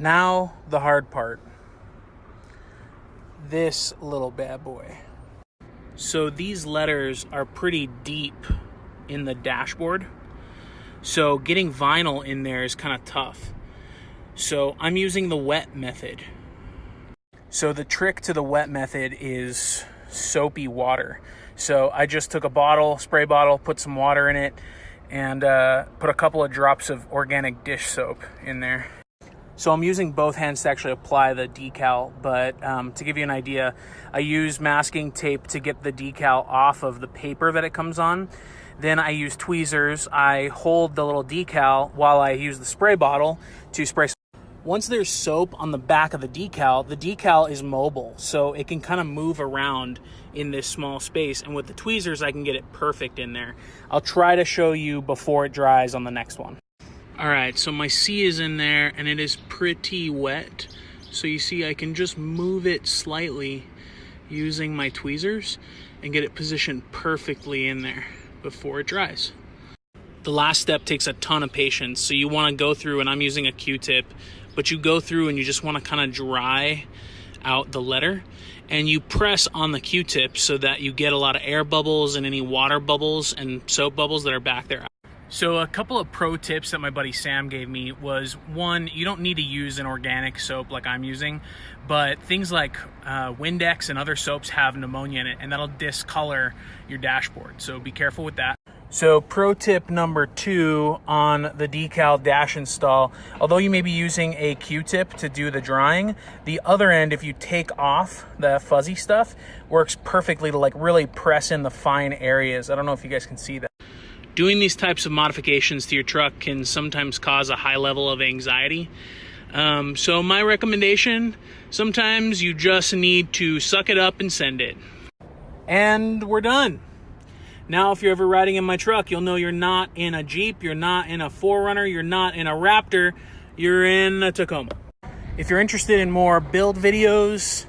Now the hard part. This little bad boy. So these letters are pretty deep in the dashboard. So getting vinyl in there is kind of tough. So I'm using the wet method. So the trick to the wet method is soapy water. So I just took a bottle, spray bottle, put some water in it, and put a couple of drops of organic dish soap in there. So I'm using both hands to actually apply the decal, but to give you an idea, I use masking tape to get the decal off of the paper that it comes on. Then I use tweezers. I hold the little decal while I use the spray bottle to spray. Once there's soap on the back of the decal is mobile, so it can kind of move around in this small space, and with the tweezers I can get it perfect in there. I'll try to show you before it dries on the next one. Alright, so my C is in there and it is pretty wet, so you see I can just move it slightly using my tweezers and get it positioned perfectly in there before it dries. The last step takes a ton of patience, so you want to go through, and I'm using a Q-tip, but you go through and you just want to kind of dry out the letter, and you press on the Q-tip so that you get a lot of air bubbles and any water bubbles and soap bubbles that are back there. So a couple of pro tips that my buddy Sam gave me was, one, you don't need to use an organic soap like I'm using, but things like Windex and other soaps have pneumonia in it, and that'll discolor your dashboard, so be careful with that. So pro tip number 2 on the decal dash install, although you may be using a Q-tip to do the drying, the other end, if you take off the fuzzy stuff, works perfectly to like really press in the fine areas. I don't know if you guys can see that. Doing these types of modifications to your truck can sometimes cause a high level of anxiety. So my recommendation, sometimes you just need to suck it up and send it. And we're done. Now, if you're ever riding in my truck, you'll know you're not in a Jeep, you're not in a 4Runner, you're not in a Raptor, you're in a Tacoma. If you're interested in more build videos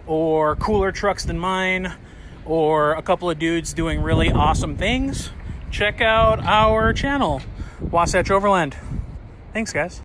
or cooler trucks than mine, or a couple of dudes doing really awesome things, check out our channel, Wasatch Overland. Thanks, guys.